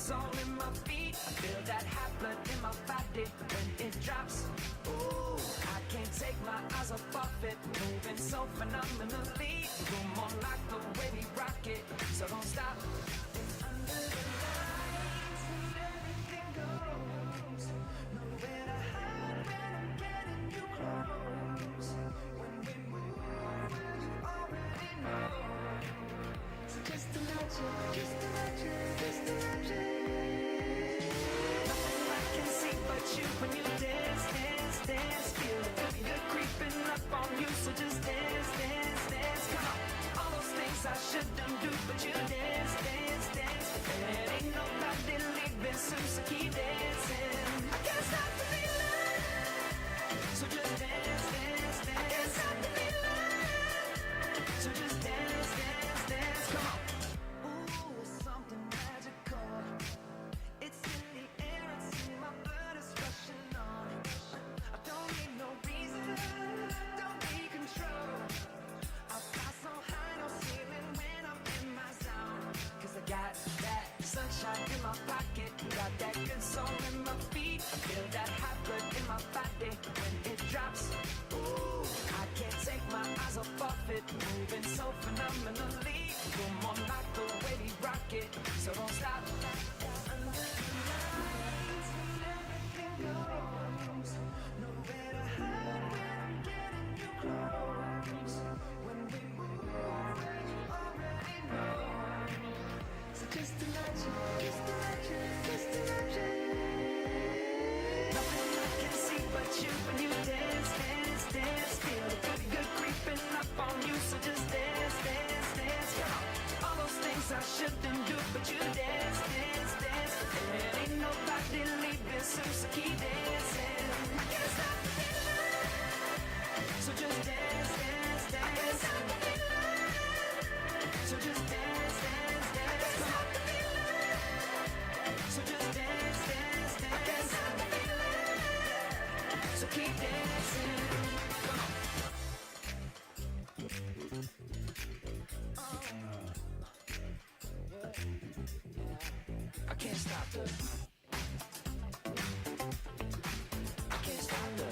soul in my feet. I feel that hot blood in my body when it drops. Ooh, I can't take my eyes off it. Moving so phenomenally. You're more like the way we rock it. So don't stop. Under the lights and everything goes. Nowhere to hide when I'm getting you close. When we move, well, you already know. So just imagine, just imagine, just imagine. Nothing I can see but you when you dance, dance, dance. Feel the good creeping up on you. So just dance, dance, dance. Come on, all those things I shouldn't do, but you dance, dance, dance. And ain't nobody leaving soon, so keep dancing. I can't stop the feeling. So just dance, dance, dance. I can't stop the feeling. So just dance, dance, dance. Come on. Ooh, something magical. It's in the air, it's in my blood, it's rushing on. I don't need no reason, don't need control. I fly so high, no ceiling when I'm in my zone. 'Cause I got that sunshine in my pocket, got that good soul in my feet. Feel that hot blood in my body when it drops. Ooh, I can't take my eyes off it, moving so phenomenally. You're more like the way we rock it, so don't stop. Under the lights and everything goes. Nowhere to hide when I'm getting you close. When we move, well, you already know. So just imagine, just imagine, just imagine. Nothing I can see but you when you dance, dance, dance. Feel the good, good creeping up on you. So just dance, dance, dance. Come on, all those things I shouldn't do, but you dance, dance, dance. And ain't nobody leaving soon, so keep dancing. I can't stop the feeling. So just dance, dance, dance. I can't stop the feeling. So just dance, dance, dance. Come on. So just dance, dance, dance. I can't stop the feeling. So keep dancing. Come on. I can't stop the. I can't stop the.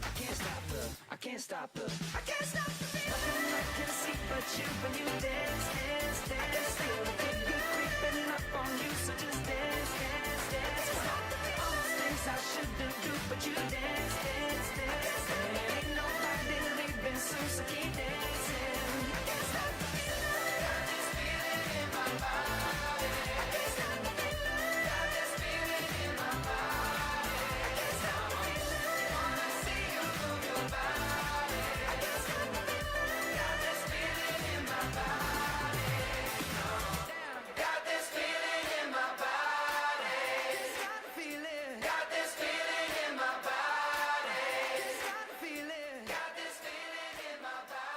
I can't stop the. I can't stop the. I can't stop the feeling. Nothing I can see but you when you dance, dance, dance. Feel the good, good creeping up on you, so just dance, dance, dance. All those things I shouldn't do, but you dance, dance, dance. And ain't nobody leaving soon, so keep dancing. I can't stop the feeling. Got this feeling in my body. I can't stop the feeling. Got this feeling in my body. I can't stop the feeling. Wanna see you move your body. I can't stop the feeling. Got this feeling in my body. Got this feeling in my body. Got this feeling in my body. Got this feeling in my body.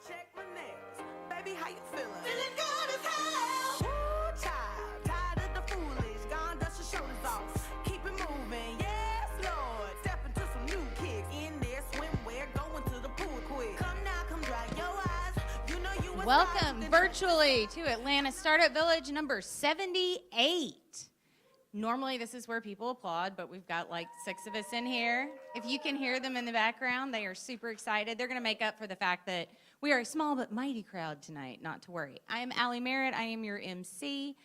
Check my nails, baby, how you feeling? Feeling good as hell. Woo, child, tired of the foolish. Gone, dust your shoulders off. Keep it moving, yes, Lord. Step into some new kicks. In there, swimwear, going to the pool quick. Come now, come dry your eyes. You know you was Welcome virtually to Atlanta Startup Village number 78. Normally this is where people applaud, but we've got like 6 of us in here. If you can hear them in the background, they are super excited. They're going to make up for the fact that we are a small but mighty crowd tonight, not to worry. I am Allie Merritt. I am your MC.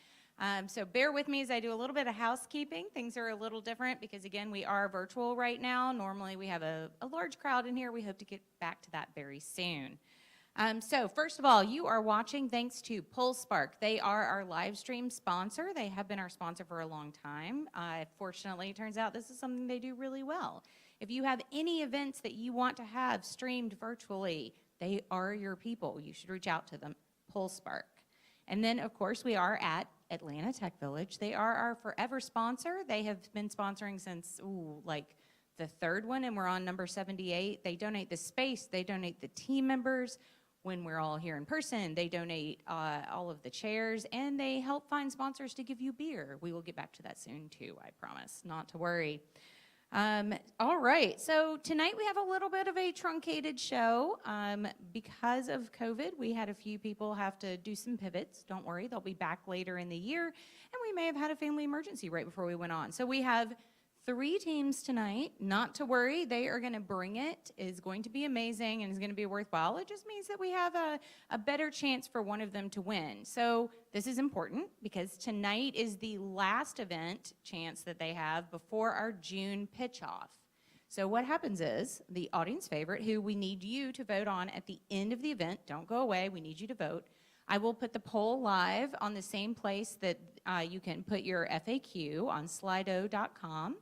So bear with me as I do a little bit of housekeeping. Things are a little different because, again, we are virtual right now. Normally we have a large crowd in here. We hope to get back to that very soon. So first of all, you are watching thanks to PulseSpark. They are our live stream sponsor. They have been our sponsor for a long time. Fortunately, it turns out this is something they do really well. If you have any events that you want to have streamed virtually, they are your people. You should reach out to them, PulseSpark. And then, of course, we are at Atlanta Tech Village. They are our forever sponsor. They have been sponsoring since, like the 3rd one, and we're on number 78. They donate the space. They donate the team members. When we're all here in person, they donate all of the chairs, and they help find sponsors to give you beer. We will get back to that soon, too, I promise, not to worry. All right, so tonight we have a little bit of a truncated show. Because of COVID, we had a few people have to do some pivots. Don't worry, they'll be back later in the year. And we may have had a family emergency right before we went on. So we have 3 teams tonight. Not to worry, they are going to bring it. It's going to be amazing and it's going to be worthwhile. It just means that we have a better chance for one of them to win. So this is important because tonight is the last event chance that they have before our June pitch-off. So what happens is the audience favorite, who we need you to vote on at the end of the event, don't go away, we need you to vote. I will put the poll live on the same place that you can put your FAQ on Slido.com.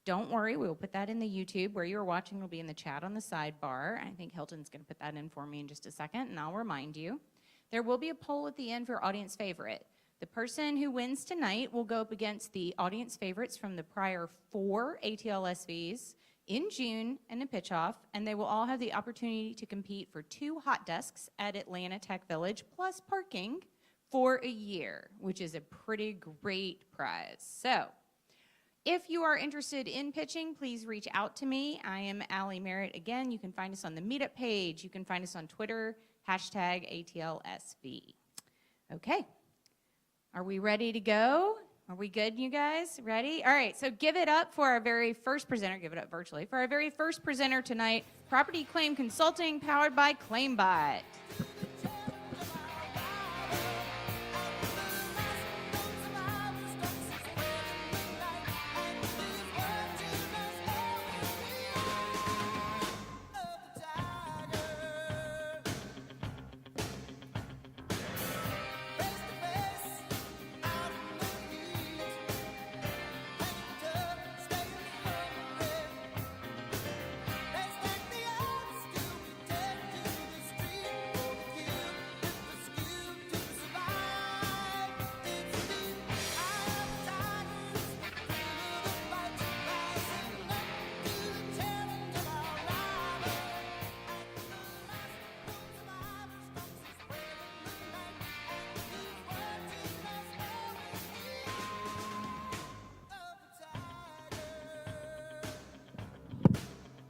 Don't worry, we will put that in the YouTube. Where you're watching will be in the chat on the sidebar. I think Hilton's going to put that in for me in just a second, and I'll remind you. There will be a poll at the end for audience favorite. The person who wins tonight will go up against the audience favorites from the prior 4 ATLSVs in June and a pitch-off, and they will all have the opportunity to compete for 2 hot desks at Atlanta Tech Village, plus parking for a year, which is a pretty great prize. So, if you are interested in pitching, please reach out to me. I am Allie Merritt. Again, you can find us on the Meetup page. You can find us on Twitter, #ATLSV. Okay. Are we ready to go? Are we good, you guys? Ready? All right, so give it up for our very first presenter. Give it up virtually. For our very first presenter tonight, Property Claim Consulting, powered by ClaimBot.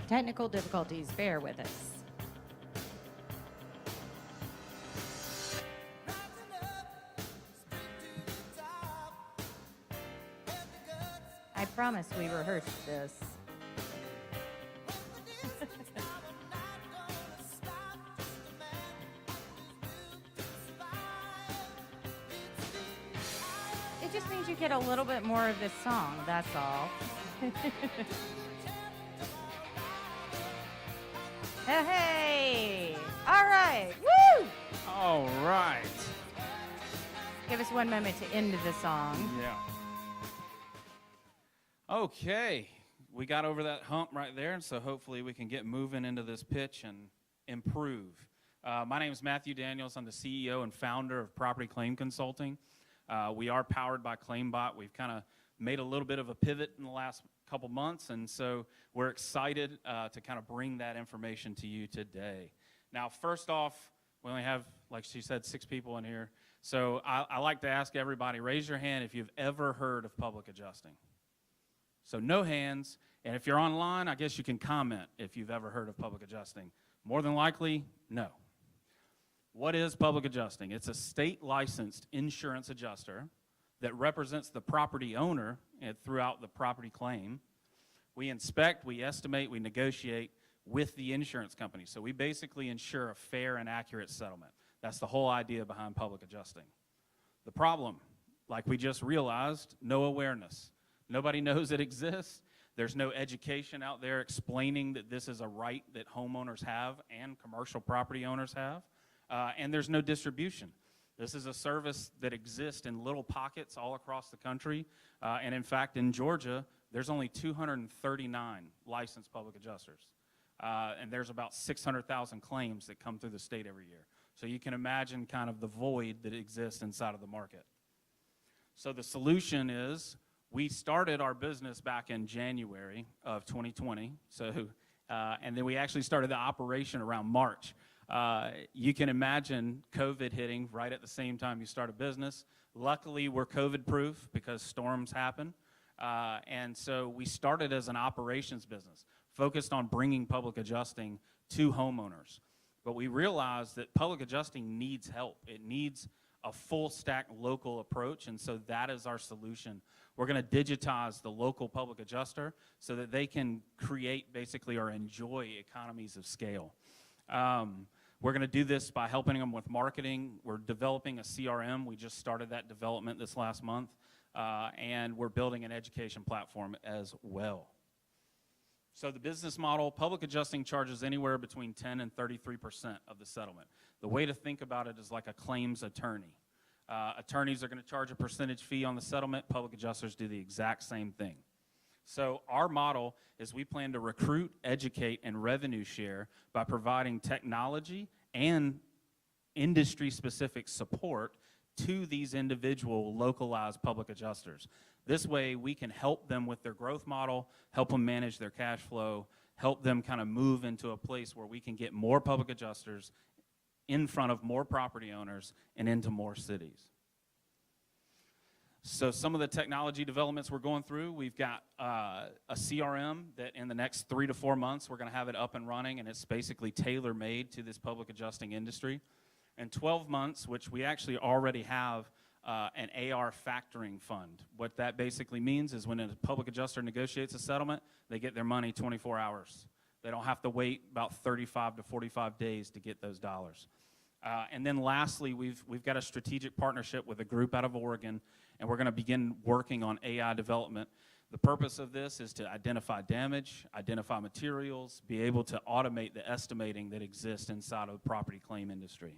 Technical difficulties, bear with us. I promise we rehearsed this. It just means you get a little bit more of this song, that's all. Hey! All right! Woo! All right. Give us one moment to end the song. Yeah. Okay. We got over that hump right there, and so hopefully we can get moving into this pitch and improve. My name is Matthew Daniels. I'm the CEO and founder of Property Claim Consulting. We are powered by ClaimBot. We've kind of made a little bit of a pivot in the last couple months, and so we're excited to kind of bring that information to you today. Now, first off, we only have, like she said, 6 people in here. So I like to ask everybody, raise your hand if you've ever heard of public adjusting. So no hands, and if you're online, I guess you can comment if you've ever heard of public adjusting. More than likely, no. What is public adjusting? It's a state-licensed insurance adjuster that represents the property owner throughout the property claim. We inspect, we estimate, we negotiate with the insurance company. So we basically ensure a fair and accurate settlement. That's the whole idea behind public adjusting. The problem, like we just realized, no awareness. Nobody knows it exists. There's no education out there explaining that this is a right that homeowners have and commercial property owners have. And there's no distribution. This is a service that exists in little pockets all across the country. And in fact, in Georgia, there's only 239 licensed public adjusters. And there's about 600,000 claims that come through the state every year. So you can imagine kind of the void that exists inside of the market. So the solution is we started our business back in January of 2020. And then we actually started the operation around March. You can imagine COVID hitting right at the same time you start a business. Luckily, we're COVID-proof because storms happen. And so we started as an operations business, focused on bringing public adjusting to homeowners. But we realized that public adjusting needs help. It needs a full stack local approach, and so that is our solution. We're going to digitize the local public adjuster so that they can create basically or enjoy economies of scale. We're going to do this by helping them with marketing. We're developing a CRM. We just started that development this last month, and we're building an education platform as well. So the business model, public adjusting charges anywhere between 10 and 33% of the settlement. The way to think about it is like a claims attorney. Attorneys are going to charge a percentage fee on the settlement. Public adjusters do the exact same thing. So our model is we plan to recruit, educate, and revenue share by providing technology and industry-specific support to these individual localized public adjusters. This way, we can help them with their growth model, help them manage their cash flow, help them kind of move into a place where we can get more public adjusters in front of more property owners and into more cities. So some of the technology developments we're going through, we've got a CRM that in the next 3 to 4 months, we're going to have it up and running, and it's basically tailor-made to this public adjusting industry. In 12 months, which we actually already have an AR factoring fund. What that basically means is when a public adjuster negotiates a settlement, they get their money 24 hours. They don't have to wait about 35 to 45 days to get those dollars. And then lastly, we've got a strategic partnership with a group out of Oregon, and we're going to begin working on AI development. The purpose of this is to identify damage, identify materials, be able to automate the estimating that exists inside of the property claim industry.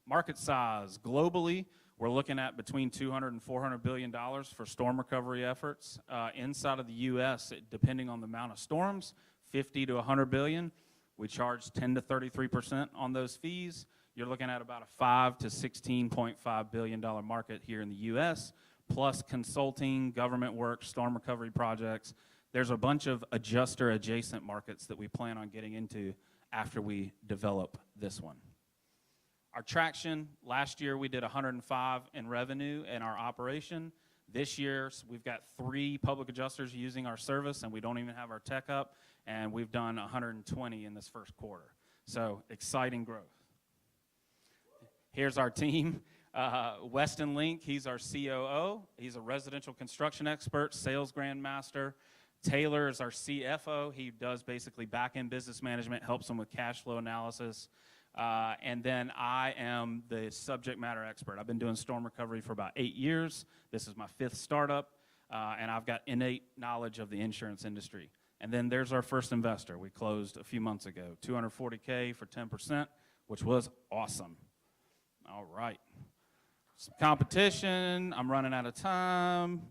Market size, globally, we're looking at between $200 and $400 billion for storm recovery efforts. Inside of the U.S., depending on the amount of storms, 50 to 100 billion. We charge 10 to 33% on those fees. You're looking at about a $5 to $16.5 billion market here in the U.S., plus consulting, government work, storm recovery projects. There's a bunch of adjuster-adjacent markets that we plan on getting into after we develop this one. Our traction, last year we did 105 in revenue in our operation. This year we've got 3 public adjusters using our service, and we don't even have our tech up, and we've done 120 in this first quarter. So exciting growth. Here's our team. Weston Link, he's our COO. He's a residential construction expert, sales grandmaster. Taylor is our CFO. He does basically back-end business management, helps them with cash flow analysis. And then I am the subject matter expert. I've been doing storm recovery for about 8 years. This is my 5th startup, and I've got innate knowledge of the insurance industry. And then there's our first investor. We closed a few months ago, $240K for 10%, which was awesome. All right. Some competition. I'm running out of time.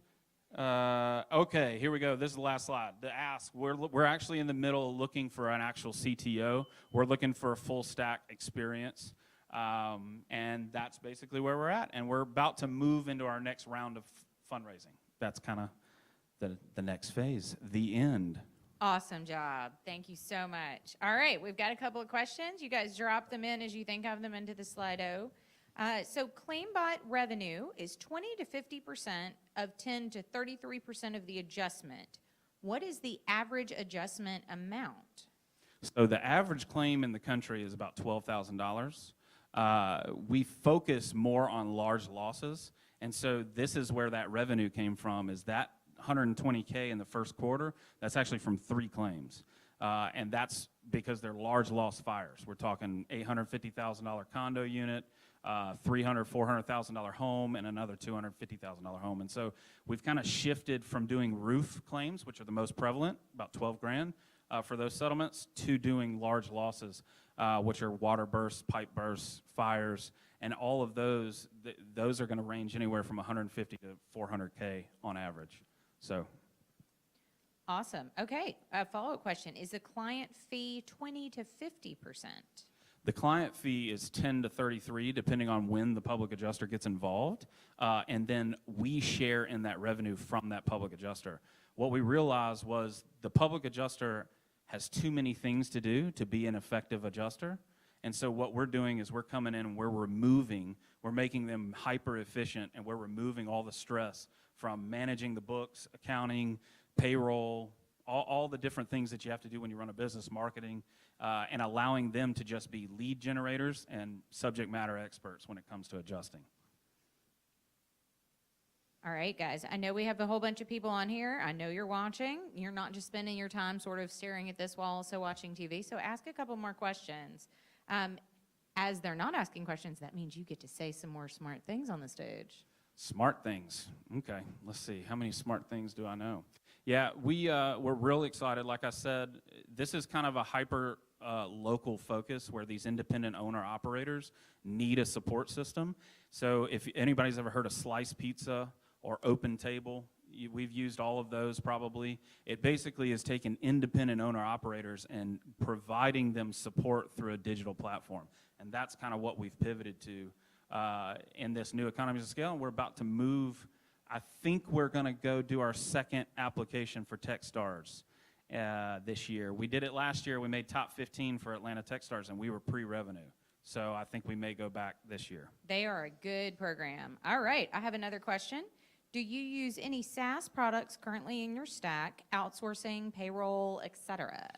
Okay, here we go. This is the last slide. The ask. We're actually in the middle of looking for an actual CTO. We're looking for a full stack experience, and that's basically where we're at. And we're about to move into our next round of fundraising. That's kind of the next phase. The end. Awesome job. Thank you so much. All right, we've got a couple of questions. You guys drop them in as you think of them into the Slido. So ClaimBot revenue is 20 to 50% of 10 to 33% of the adjustment. What is the average adjustment amount? So the average claim in the country is about $12,000. We focus more on large losses, and so this is where that revenue came from, is that 120K in the first quarter. That's actually from 3 claims, and that's because they're large loss fires. We're talking $850,000 condo unit, $300,000, $400,000 home, and another $250,000 home. And so we've kind of shifted from doing roof claims, which are the most prevalent, about 12 grand for those settlements, to doing large losses, which are water bursts, pipe bursts, fires, and all of those. Those are going to range anywhere from 150 to 400K on average. So. Awesome. Okay. A follow-up question: is the client fee 20 to 50%? The client fee is 10 to 33, depending on when the public adjuster gets involved, and then we share in that revenue from that public adjuster. What we realized was the public adjuster has too many things to do to be an effective adjuster, and so what we're doing is we're coming in and we're making them hyper efficient, and we're removing all the stress from managing the books, accounting, payroll, all the different things that you have to do when you run a business, marketing, and allowing them to just be lead generators and subject matter experts when it comes to adjusting. All right, guys, I know we have a whole bunch of people on here. I know you're watching. You're not just spending your time sort of staring at this while also watching TV. So ask a couple more questions. As they're not asking questions, that means you get to say some more smart things on the stage. Smart things. Okay, let's see. How many smart things do I know? Yeah, we're real excited. Like I said, this is kind of a hyper local focus where these independent owner operators need a support system. So if anybody's ever heard of Slice Pizza or Open Table, we've used all of those probably. It basically is taking independent owner operators and providing them support through a digital platform. And that's kind of what we've pivoted to in this new economies of scale. And we're about to move. I think we're going to go do our second application for Techstars this year. We did it last year. We made top 15 for Atlanta Techstars, and we were pre-revenue. So I think we may go back this year. They are a good program. All right, I have another question. Do you use any SaaS products currently in your stack, outsourcing, payroll, et cetera?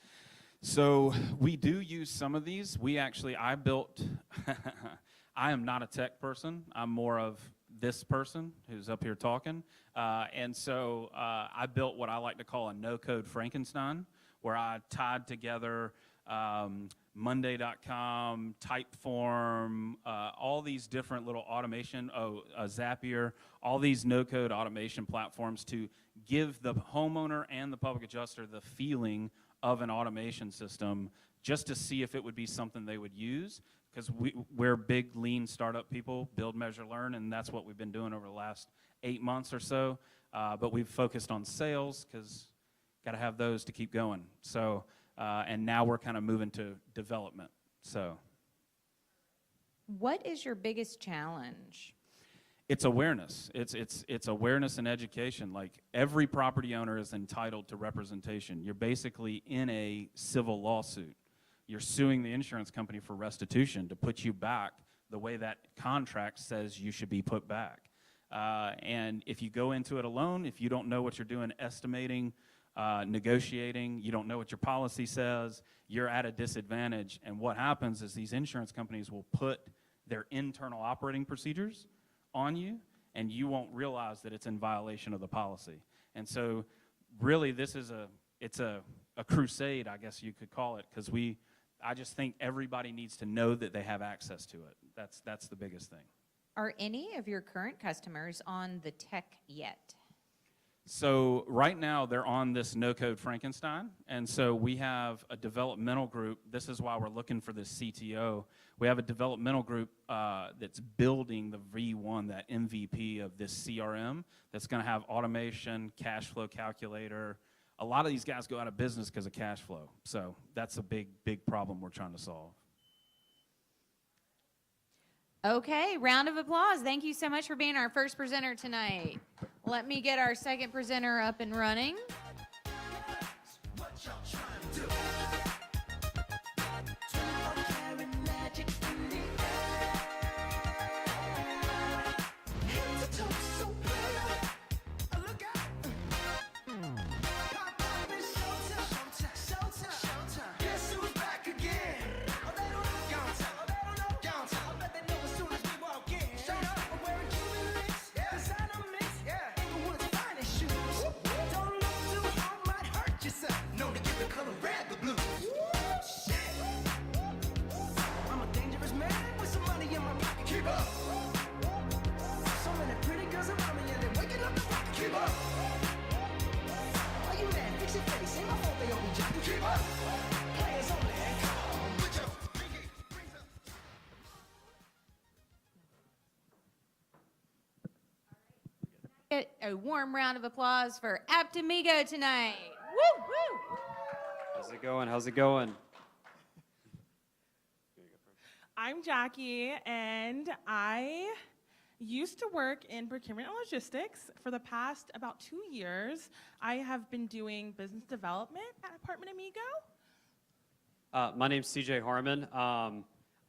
So we do use some of these. I built, I am not a tech person. I'm more of this person who's up here talking. And so I built what I like to call a no-code Frankenstein, where I tied together Monday.com, Typeform, all these different little automation, Zapier, all these no-code automation platforms to give the homeowner and the public adjuster the feeling of an automation system, just to see if it would be something they would use, because we're big, lean startup people, build, measure, learn, and that's what we've been doing over the last 8 months or so. But we've focused on sales, because got to have those to keep going. So, and now we're kind of moving to development. So, what is your biggest challenge? it's awareness. It's awareness and education. Like, every property owner is entitled to representation. You're basically in a civil lawsuit. You're suing the insurance company for restitution to put you back the way that contract says you should be put back. And if you go into it alone, if you don't know what you're doing, estimating, negotiating, you don't know what your policy says, you're at a disadvantage. And what happens is these insurance companies will put their internal operating procedures on you, and you won't realize that it's in violation of the policy. And so really this is it's a crusade, I guess you could call it, because I just think everybody needs to know that they have access to it. That's the biggest thing. Are any of your current customers on the tech yet? So right now they're on this no-code Frankenstein, and so we have a developmental group. This is why we're looking for this CTO. We have a developmental group that's building the V1, that MVP of this CRM that's going to have automation, cash flow calculator. A lot of these guys go out of business because of cash flow. So that's a big, big problem we're trying to solve. Okay, round of applause. Thank you so much for being our first presenter tonight. Let me get our second presenter up and running. What y'all trying to do? 24 karat magic in the air. Head to toe so clear. Look out. Pop up and showtime. Showtime. Guess who's back again? Oh, they don't know downtown. I bet they know as soon as we walk in. I'm wearing Cuban links, designer mix, Inglewood's finest shoes. Don't look too hard, might hurt yourself. Known to give the color red the blues. Shit. I'm a dangerous man with some money in my pocket. Keep up. So many pretty girls around me and they're waking up the rocket. Keep up. Are you mad? Fix your face. Ain't my fault they all be jocking. Keep up. Players only. Come on, put your pinky rings up. Get a warm round of applause for Aptamigo tonight. Woo, woo. How's it going? How's it going? I'm Jackie, and I used to work in procurement and logistics. For the past about 2 years, I have been doing business development at Apartment Amigo. My name's CJ Harmon.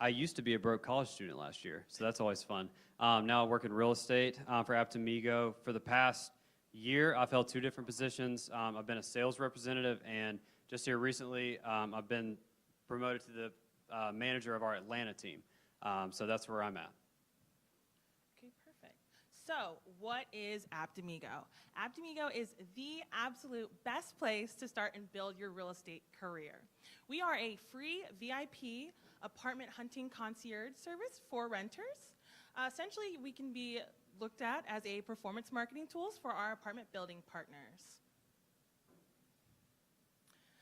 I used to be a broke college student last year, so that's always fun. Now I work in real estate for Aptamigo. For the past year, I've held 2 different positions. I've been a sales representative, and just here recently, I've been promoted to the manager of our Atlanta team. So that's where I'm at. Okay, perfect. So, what is Aptamigo? Aptamigo is the absolute best place to start and build your real estate career. We are a free VIP apartment hunting concierge service for renters. Essentially, we can be looked at as a performance marketing tools for our apartment building partners.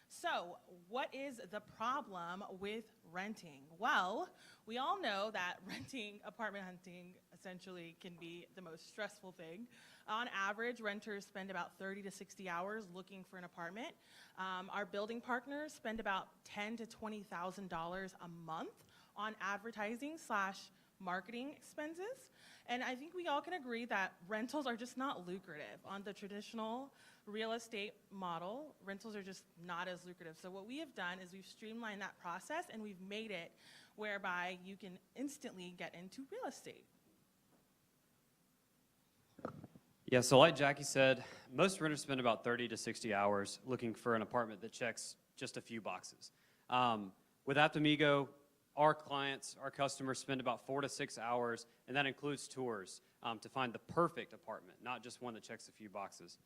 So, what is the problem with renting? Well, we all know that renting, apartment hunting, essentially can be the most stressful thing. On average, renters spend about 30 to 60 hours looking for an apartment. Our building partners spend about $10,000 to $20,000 a month on advertising/marketing expenses. And I think we all can agree that rentals are just not lucrative. On the traditional real estate model, rentals are just not as lucrative. So what we have done is we've streamlined that process and we've made it whereby you can instantly get into real estate. Yeah, so like Jackie said, most renters spend about 30 to 60 hours looking for an apartment that checks just a few boxes. With Aptamigo, our clients, our customers spend about 4 to 6 hours, and that includes tours, to find the perfect apartment, not just one that checks a few boxes.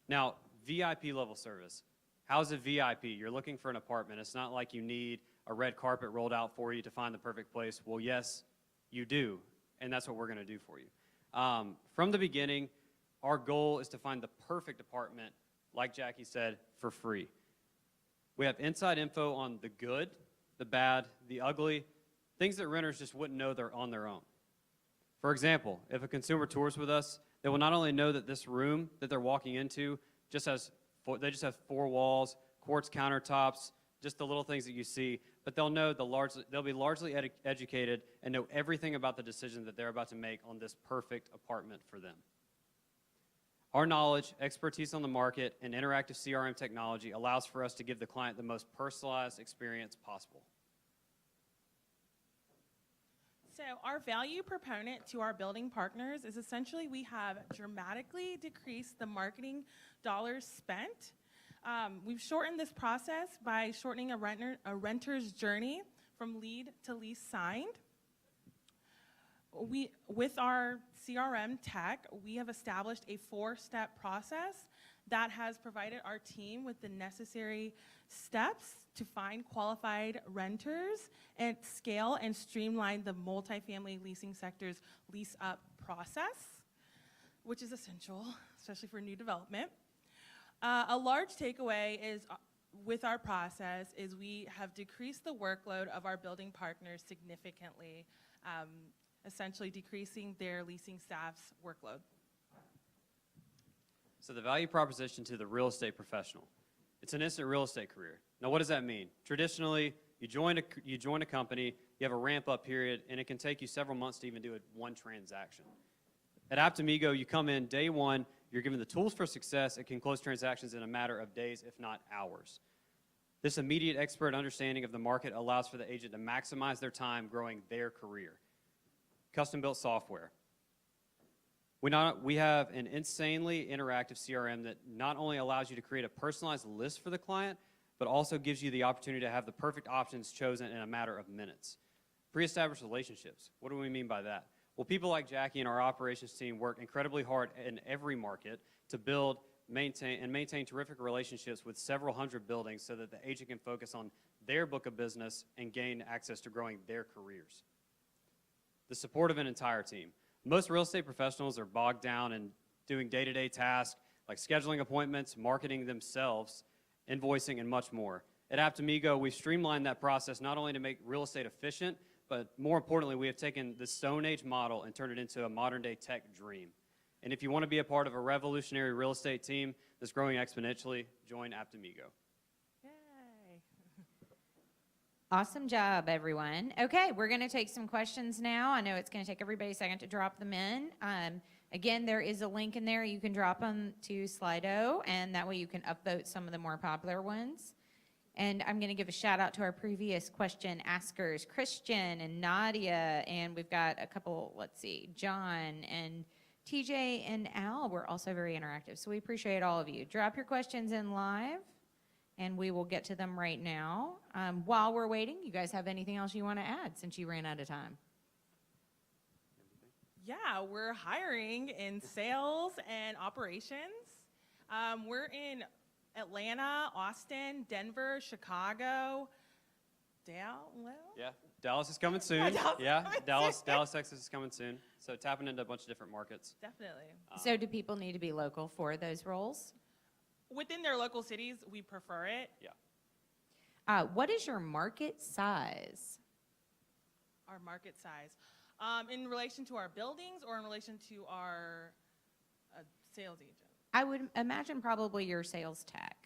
Now, VIP level service. How's a VIP? You're looking for an apartment. It's not like you need a red carpet rolled out for you to find the perfect place. Well, yes, you do, and that's what we're going to do for you. From the beginning, our goal is to find the perfect apartment, like Jackie said, for free. We have inside info on the good, the bad, the ugly, things that renters just wouldn't know they're on their own. For example, if a consumer tours with us, they will not only know that this room that they're walking into just has 4 walls, quartz countertops, just the little things that you see, but they'll know they'll be largely educated and know everything about the decision that they're about to make on this perfect apartment for them. Our knowledge, expertise on the market, and interactive CRM technology allows for us to give the client the most personalized experience possible. So our value proponent to our building partners is essentially we have dramatically decreased the marketing dollars spent. We've shortened this process by shortening a renter's journey from lead to lease signed. With our CRM tech, we have established a 4-step process that has provided our team with the necessary steps to find qualified renters and scale and streamline the multifamily leasing sector's lease up process, which is essential, especially for new development. A large takeaway is with our process is we have decreased the workload of our building partners significantly, essentially decreasing their leasing staff's workload. So the value proposition to the real estate professional. It's an instant real estate career. Now, what does that mean? Traditionally, you join a company, you have a ramp-up period, and it can take you several months to even do one transaction. At Aptamigo, you come in day one, you're given the tools for success, it can close transactions in a matter of days, if not hours. This immediate expert understanding of the market allows for the agent to maximize their time growing their career. Custom-built software. We have an insanely interactive CRM that not only allows you to create a personalized list for the client, but also gives you the opportunity to have the perfect options chosen in a matter of minutes. Pre-established relationships. What do we mean by that? Well, people like Jackie and our operations team work incredibly hard in every market to build, maintain terrific relationships with several hundred buildings so that the agent can focus on their book of business and gain access to growing their careers. The support of an entire team. Most real estate professionals are bogged down in doing day-to-day tasks like scheduling appointments, marketing themselves, invoicing, and much more. At Aptamigo, we've streamlined that process not only to make real estate efficient, but more importantly, we have taken the Stone Age model and turned it into a modern-day tech dream. And if you want to be a part of a revolutionary real estate team that's growing exponentially, join Aptamigo. Yay. Awesome job, everyone. Okay, we're going to take some questions now. I know it's going to take everybody a second to drop them in. Again, there is a link in there. You can drop them to Slido, and that way you can upvote some of the more popular ones. And I'm going to give a shout out to our previous question askers, Christian and Nadia, and we've got a couple, let's see, John and TJ and Al were also very interactive, so we appreciate all of you. Drop your questions in live, and we will get to them right now. While we're waiting, you guys have anything else you want to add since you ran out of time? Yeah, we're hiring in sales and operations. We're in Atlanta, Austin, Denver, Chicago, Yeah, Dallas is coming soon. Dallas is Yeah, coming Dallas, Texas is coming soon. So tapping into a bunch of different markets. definitely. So do people need to be local for those roles? Within their local cities, we prefer it. Yeah. What is your market size? Our market size. In relation to our buildings or in relation to our sales agent? I would imagine probably your sales tech.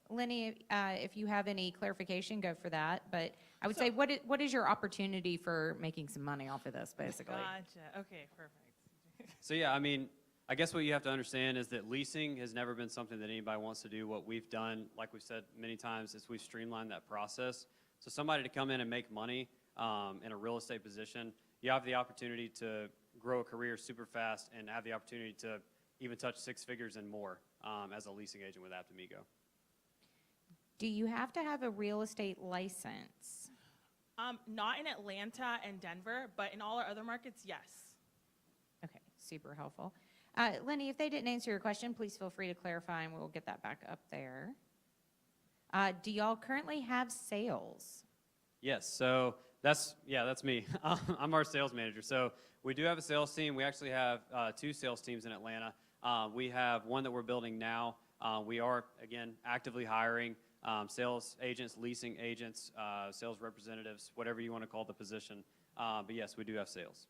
Lenny, if you have any clarification, go for that. But I would say, what is your opportunity for making some money off of this, basically? Gotcha. Okay, perfect. So yeah, I mean, I guess what you have to understand is that leasing has never been something that anybody wants to do. What we've done, like we've said many times, is we've streamlined that process. So somebody to come in and make money in a real estate position, you have the opportunity to grow a career super fast and have the opportunity to even touch six figures and more as a leasing agent with Aptamigo. Do you have to have a real estate license? Not in Atlanta and Denver, but in all our other markets, yes. Okay, super helpful. Lenny, if they didn't answer your question, please feel free to clarify and we'll get that back up there. Do y'all currently have sales? Yes, so that's me. I'm our sales manager. So we do have a sales team. We actually have 2 sales teams in Atlanta. We have one that we're building now. We are, again, actively hiring sales agents, leasing agents, sales representatives, whatever you want to call the position. But yes, we do have sales.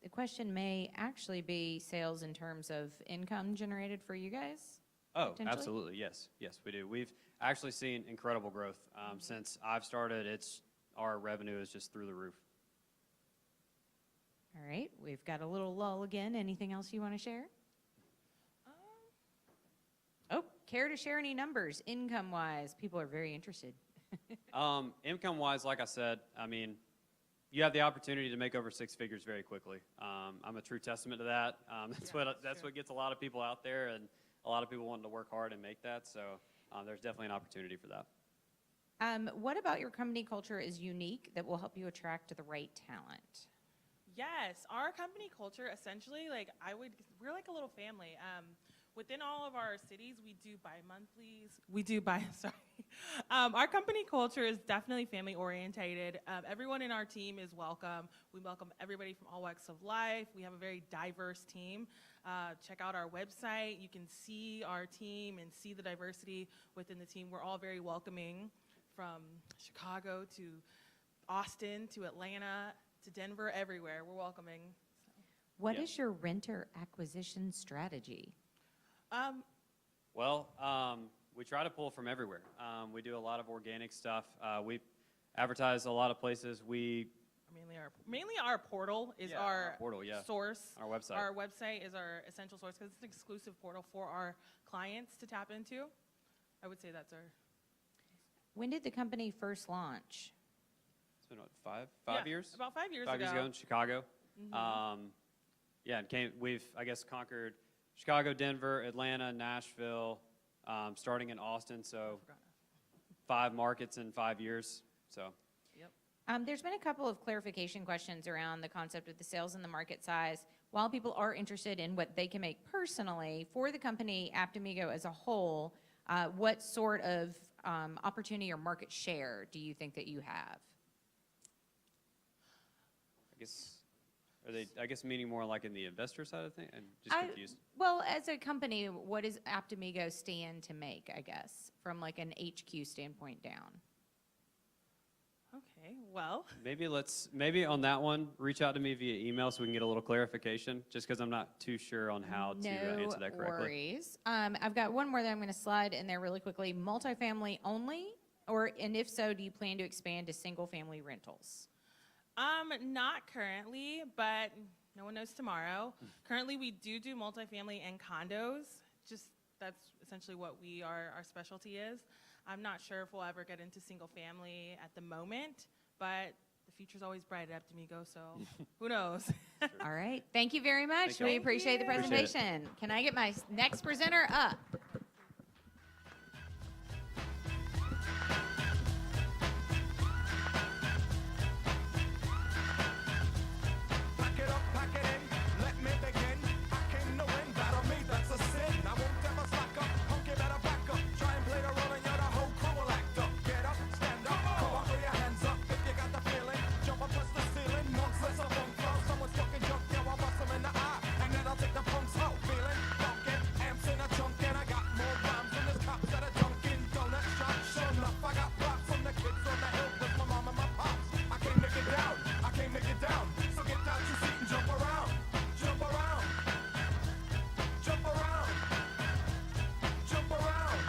The question may actually be sales in terms of income generated for you guys? Oh, potentially? absolutely, yes. Yes, we do. We've actually seen incredible growth. Since I've started, our revenue is just through the roof. All right, we've got a little lull again. Anything else you want to share? Oh, care to share any numbers, income-wise? People are very interested. Income-wise, like I said, I mean, you have the opportunity to make over 6 figures very quickly. I'm a true testament to that. That's what gets a lot of people out there, and a lot of people wanting to work hard and make that. So there's definitely an opportunity for that. What about your company culture is unique that will help you attract the right talent? Yes, our company culture essentially, we're like a little family. Within all of our cities, we do bi-monthlies. Our company culture is definitely family orientated. Everyone in our team is welcome. We welcome everybody from all walks of life. We have a very diverse team. Check out our website. You can see our team and see the diversity within the team. We're all very welcoming, from Chicago to Austin to Atlanta to Denver, everywhere. We're welcoming. What is your renter acquisition strategy? Well, we try to pull from everywhere. We do a lot of organic stuff. We advertise a lot of places. Mainly our portal is our portal, yeah. source. Our website. Our website is our essential source because it's an exclusive portal for our clients to tap into. I would say that's our. When did the company first launch? It's been, what, five years? About 5 years 5 years ago in Chicago. And we've, I guess, conquered Chicago, Denver, Atlanta, Nashville, starting in Austin. So 5 markets in 5 years. So. There's been a couple of clarification questions around the concept of the sales and the market size. While people are interested in what they can make personally, for the company Aptamigo as a whole, what sort of opportunity or market share do you think that you have? I guess meaning more like in the investor side of things? I'm just confused. Well, as a company, what does Aptamigo stand to make, I guess, from like an HQ standpoint down? Okay, well. Maybe on that one, reach out to me via email so we can get a little clarification, just because I'm not too sure on how to answer that correctly. No worries. I've got one more that I'm going to slide in there really quickly. Multifamily only, and if so, do you plan to expand to single-family rentals? Not currently, but no one knows tomorrow. Currently, we do multifamily and condos. That's essentially what our specialty is. I'm not sure if we'll ever get into single family at the moment, but the future's always bright at D'Amigo, so who knows? All right. Thank you very much. Thank you. We appreciate the Appreciate it. presentation. Can I get my next presenter up? Pack it up, pack it in, let me begin. I came to win, battle me, that's a sin. I won't ever slack up, punk, you better back up. Try and play the role and you're the whole crew will act up. Get up, stand up, come on, throw your hands up. If you got the feeling, jump up, touch the ceiling. Monks, let's up on flow. Someone's fucking jump, yeah, I'll bust them in the eye. And then I'll take the punks out, feeling funkin'. Amps in a chunk and I got more rhymes than this cops at a Dunkin' Donuts shop. Sure enough, I got props from the kids on the hill with my mom and my pops. I came to get down, I came to get down. So get out your seat and jump around, jump around, jump around, jump around,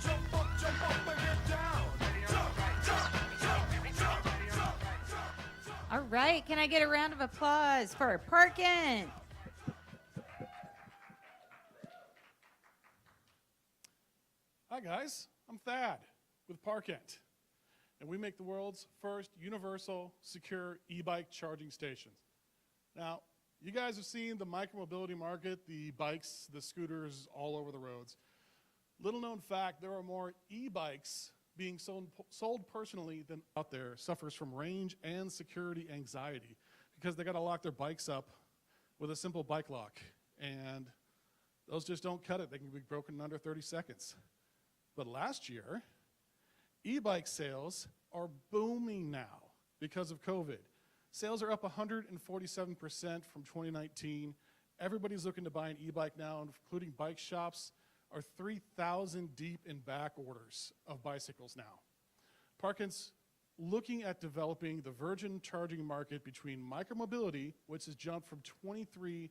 jump up and get down. Jump, jump, jump, jump, jump, jump. All right. Can I get a round of applause for Parkent? Hi guys, I'm Thad with Parkent, and we make the world's first universal, secure e-bike charging stations. Now, you guys have seen the micromobility market, the bikes, the scooters all over the roads. Little known fact, there are more e-bikes being sold personally than out there suffers from range and security anxiety because they got to lock their bikes up with a simple bike lock, and those just don't cut it. They can be broken in under 30 seconds. But last year, e-bike sales are booming now because of COVID. Sales are up 147% from 2019. Everybody's looking to buy an e-bike now, including bike shops are 3,000 deep in back orders of bicycles now. Parkent's looking at developing the virgin charging market between micromobility, which has jumped from 23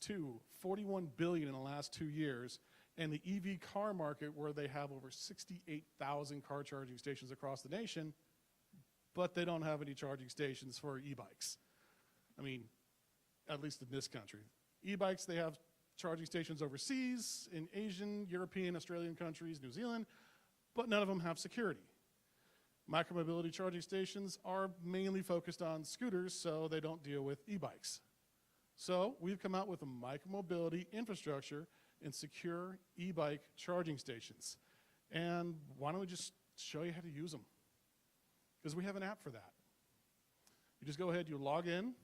to 41 billion in the last 2 years, and the EV car market where they have over 68,000 car charging stations across the nation, but they don't have any charging stations for e-bikes. I mean, at least in this country. E-bikes, they have charging stations overseas, in Asian, European, Australian countries, New Zealand, but none of them have security. Micromobility charging stations are mainly focused on scooters, so they don't deal with e-bikes. So we've come out with a micromobility infrastructure and secure e-bike charging stations. And why don't we just show you how to use them? Because we have an app for that. You just go ahead, you log in,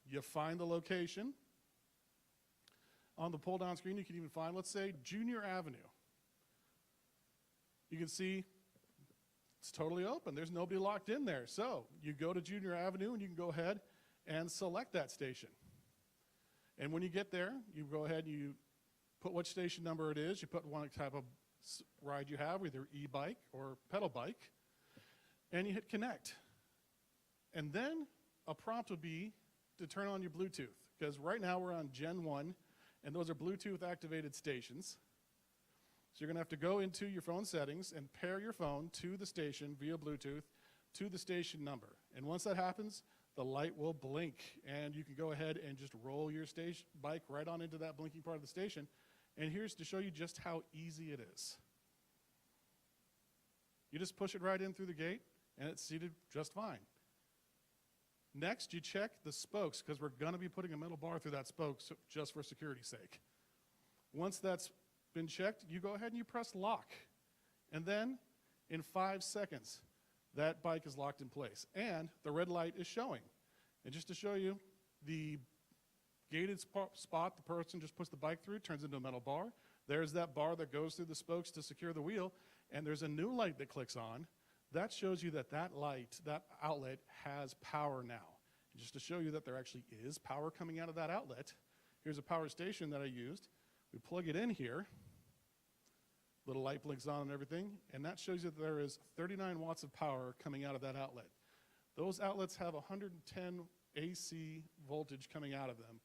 you find the location. On the pull-down screen, you can even find, let's say, Junior Avenue. You can see it's totally open. There's nobody locked in there. So you go to Junior Avenue, and you can go ahead and select that station. And when you get there, you go ahead and you put what station number it is. You put one type of ride you have, either e-bike or pedal bike, and you hit connect. And then a prompt would be to turn on your Bluetooth, because right now we're on Gen 1, and those are Bluetooth activated stations. So you're going to have to go into your phone settings and pair your phone to the station via Bluetooth to the station number. And once that happens, the light will blink, and you can go ahead and just roll your bike right on into that blinking part of the station. And here's to show you just how easy it is. You just push it right in through the gate, and it's seated just fine. Next, you check the spokes, because we're going to be putting a metal bar through that spoke just for security's sake. Once that's been checked, you go ahead and you press lock. And then, in 5 seconds, that bike is locked in place. And the red light is showing. And just to show you, the gated spot the person just puts the bike through turns into a metal bar. There's that bar that goes through the spokes to secure the wheel. And there's a new light that clicks on. That shows you that that light, that outlet, has power now. And just to show you that there actually is power coming out of that outlet, here's a power station that I used. We plug it in here. Little light blinks on and everything. And that shows you that there is 39 watts of power coming out of that outlet. Those outlets have 110 AC voltage coming out of them,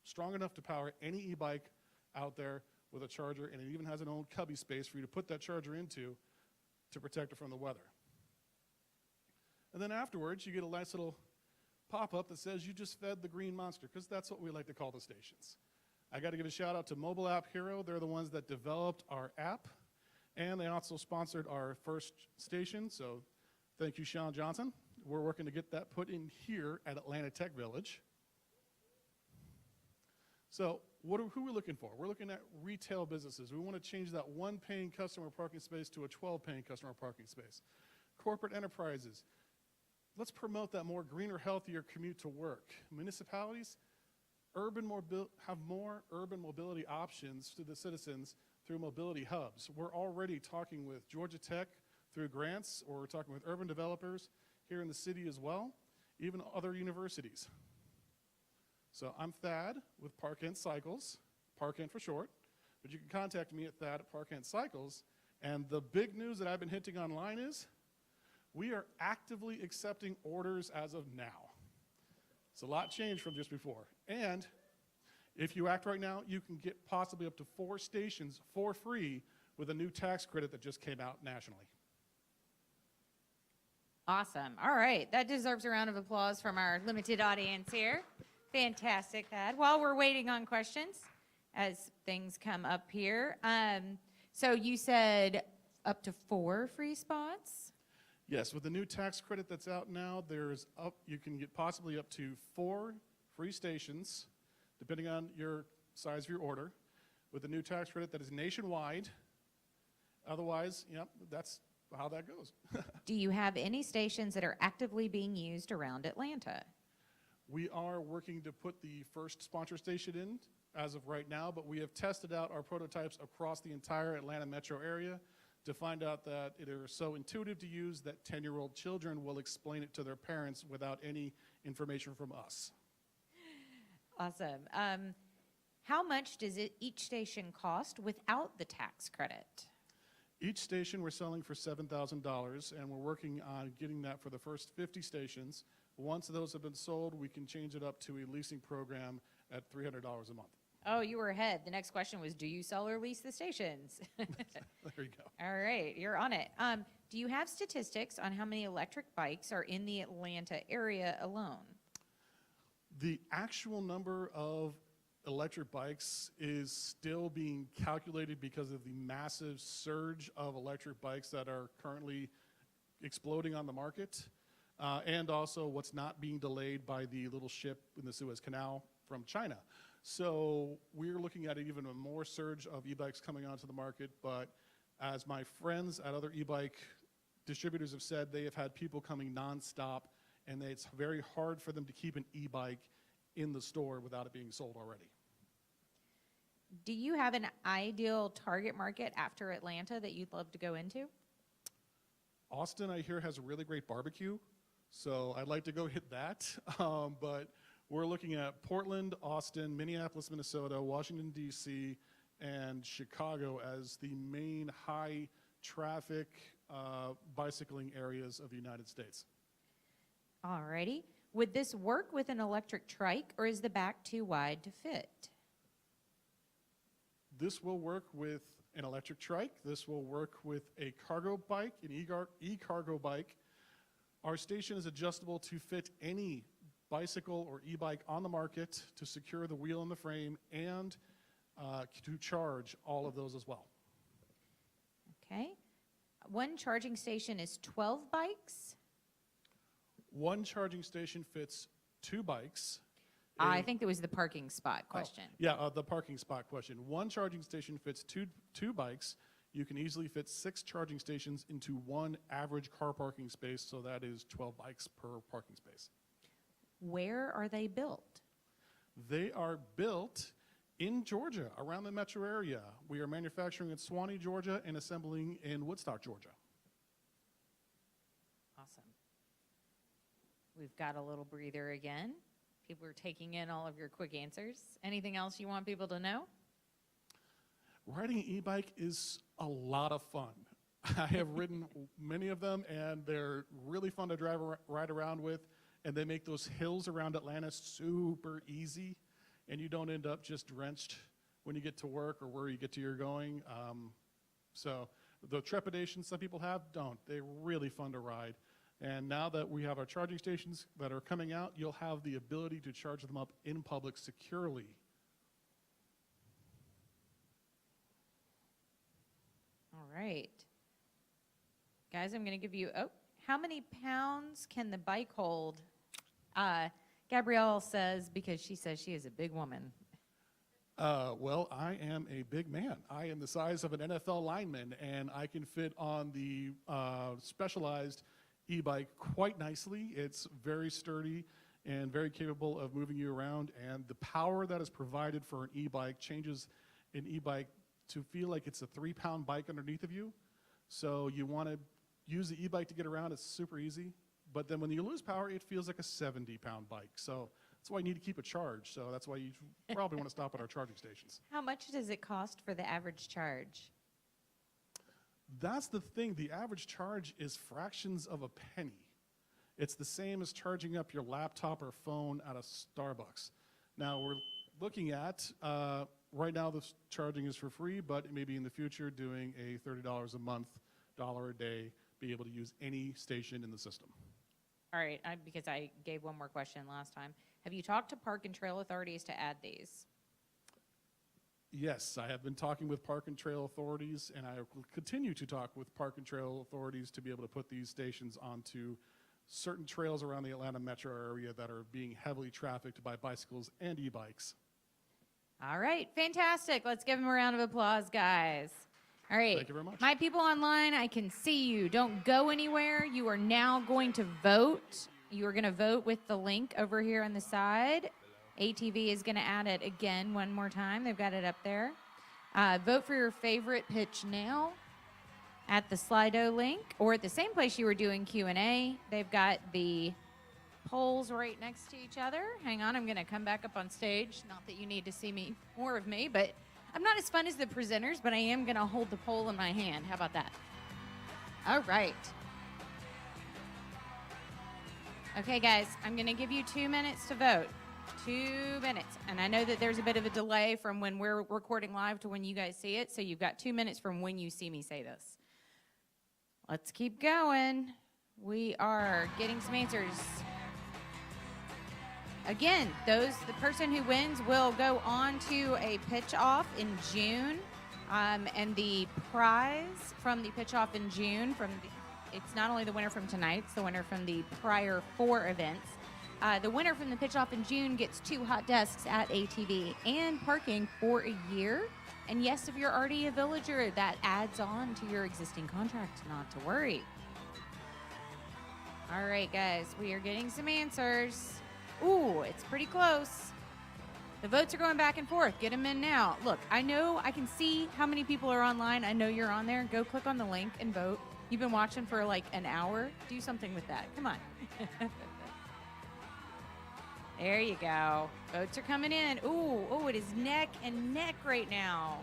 strong enough to power any e-bike out there with a charger, and it even has an old cubby space for you to put that charger into to protect it from the weather. And then afterwards, you get a nice little pop-up that says you just fed the green monster, because that's what we like to call the stations. I got to give a shout out to Mobile App Hero. They're the ones that developed our app, and they also sponsored our first station, so thank you, Sean Johnson. We're working to get that put in here at Atlanta Tech Village. So who are we looking for? We're looking at retail businesses. We want to change that one paying customer parking space to a 12 paying customer parking space. Corporate enterprises. Let's promote that more greener, healthier commute to work. Municipalities have more urban mobility options to the citizens through mobility hubs. We're already talking with Georgia Tech through grants, or we're talking with urban developers here in the city as well, even other universities. So I'm Thad with Parkent Cycles, Parkent for short, but you can contact me at Thad at Parkent Cycles. And the big news that I've been hinting online is we are actively accepting orders as of now. It's a lot changed from just before. And if you act right now, you can get possibly up to 4 stations for free with a new tax credit that just came out nationally. Awesome. All right. That deserves a round of applause from our limited audience here. Fantastic, Thad. While we're waiting on questions, as things come up here, so you said up to 4 free spots? Yes, with the new tax credit that's out now, you can get possibly up to 4 free stations, depending on your size of your order, with the new tax credit that is nationwide. Otherwise, yep, that's how that goes. Do you have any stations that are actively being used around Atlanta? We are working to put the first sponsor station in as of right now, but we have tested out our prototypes across the entire Atlanta metro area to find out that it is so intuitive to use that 10-year-old children will explain it to their parents without any information from us. Awesome. How much does each station cost without the tax credit? Each station we're selling for $7,000, and we're working on getting that for the first 50 stations. Once those have been sold, we can change it up to a leasing program at $300 a month. Oh, you were ahead. The next question was, do you sell or lease the stations? There you go. All right, you're on it. Do you have statistics on how many electric bikes are in the Atlanta area alone? The actual number of electric bikes is still being calculated because of the massive surge of electric bikes that are currently exploding on the market, and also what's not being delayed by the little ship in the Suez Canal from China. So we're looking at even a more surge of e-bikes coming onto the market, but as my friends at other e-bike distributors have said, they have had people coming nonstop, and it's very hard for them to keep an e-bike in the store without it being sold already. Do you have an ideal target market after Atlanta that you'd love to go into? Austin, I hear, has a really great barbecue, so I'd like to go hit that. But we're looking at Portland, Austin, Minneapolis, Minnesota, Washington, D.C., and Chicago as the main high traffic bicycling areas of the United States. All righty. Would this work with an electric trike, or is the back too wide to fit? This will work with an electric trike. This will work with a cargo bike, an e-cargo bike. Our station is adjustable to fit any bicycle or e-bike on the market, to secure the wheel and the frame, and to charge all of those as well. Okay. One charging station is 12 bikes? One charging station fits 2 bikes. I think it was the parking spot question. The parking spot question. One charging station fits two bikes. You can easily fit 6 charging stations into one average car parking space, so that is 12 bikes per parking space. Where are they built? They are built in Georgia, around the metro area. We are manufacturing in Suwanee, Georgia, and assembling in Woodstock, Georgia. Awesome. We've got a little breather again. People are taking in all of your quick answers. Anything else you want people to know? Riding an e-bike is a lot of fun. I have ridden many of them, and they're really fun to ride around with, and they make those hills around Atlanta super easy, and you don't end up just drenched when you get to work or where you get to your going. So the trepidation some people have, don't. They're really fun to ride. And now that we have our charging stations that are coming out, you'll have the ability to charge them up in public securely. All right. Guys, I'm going to give you, how many pounds can the bike hold? Gabrielle says, because she says she is a big woman. Well, I am a big man. I am the size of an NFL lineman, and I can fit on the specialized e-bike quite nicely. It's very sturdy and very capable of moving you around, and the power that is provided for an e-bike changes an e-bike to feel like it's a 3-pound bike underneath of you. So you want to use the e-bike to get around, it's super easy. But then when you lose power, it feels like a 70-pound bike. So that's why you need to keep it charged. So that's why you probably want to stop at our charging stations. How much does it cost for the average charge? That's the thing. The average charge is fractions of a penny. It's the same as charging up your laptop or phone at a Starbucks. Now, we're looking at, right now the charging is for free, but maybe in the future doing a $30 a month, $1 a day, be able to use any station in the system. All right, because I gave one more question last time. Have you talked to park and trail authorities to add these? Yes, I have been talking with park and trail authorities, and I will continue to talk with park and trail authorities to be able to put these stations onto certain trails around the Atlanta metro area that are being heavily trafficked by bicycles and e-bikes. All right, fantastic. Let's give them a round of applause, guys. All right. Thank you very much. My people online, I can see you. Don't go anywhere. You are now going to vote. You are going to vote with the link over here on the side. ATV is going to add it again one more time. They've got it up there. Vote for your favorite pitch now at the Slido link or at the same place you were doing Q&A. They've got the polls right next to each other. Hang on, I'm going to come back up on stage. Not that you need to see me more of me, but I'm not as fun as the presenters, but I am going to hold the poll in my hand. How about that? All right. Okay, guys, I'm going to give you 2 minutes to vote. 2 minutes. And I know that there's a bit of a delay from when we're recording live to when you guys see it, so you've got 2 minutes from when you see me say this. Let's keep going. We are getting some answers. Again, the person who wins will go on to a pitch off in June, and the prize from the pitch off in June it's not only the winner from tonight, it's the winner from the prior 4 events. The winner from the pitch off in June gets 2 hot desks at ATV and parking for a year. And yes, if you're already a villager, that adds on to your existing contract, not to worry. All right, guys, we are getting some answers. Ooh, it's pretty close. The votes are going back and forth. Get them in now. Look, I know I can see how many people are online. I know you're on there. Go click on the link and vote. You've been watching for like an hour. Do something with that. Come on. There you go. Votes are coming in. Ooh, it is neck and neck right now.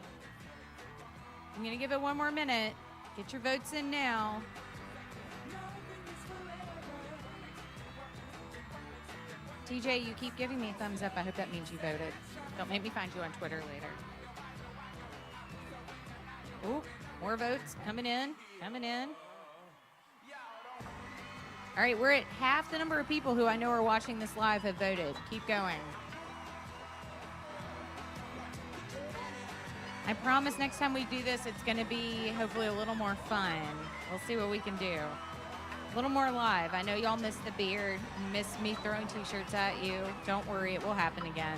I'm going to give it 1 more minute. Get your votes in now. TJ, you keep giving me a thumbs up. I hope that means you voted. Don't make me find you on Twitter later. Ooh, more votes coming in. All right, we're at half the number of people who I know are watching this live have voted. Keep going. I promise next time we do this, it's going to be hopefully a little more fun. We'll see what we can do. A little more live. I know y'all miss the beard, miss me throwing t-shirts at you. Don't worry, it will happen again.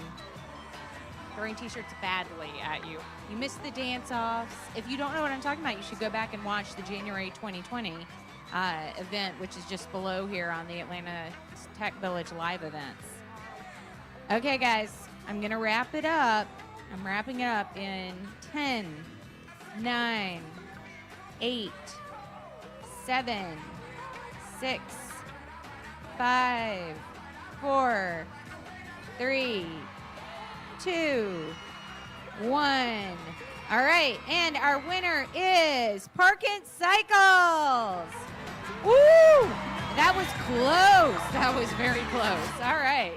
Throwing t-shirts badly at you. You missed the dance-offs. If you don't know what I'm talking about, you should go back and watch the January 2020 event, which is just below here on the Atlanta Tech Village live events. Okay, guys, I'm going to wrap it up. I'm wrapping it up in 10, 9, 8, 7, 6, 5, 4, 3, 2, 1. All right, and our winner is Parkent Cycles. Woo! That was close. That was very close. All right.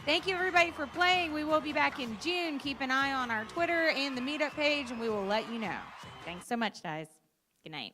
Thank you, everybody, for playing. We will be back in June. Keep an eye on our Twitter and the meetup page, and we will let you know. Thanks so much, guys. Good night.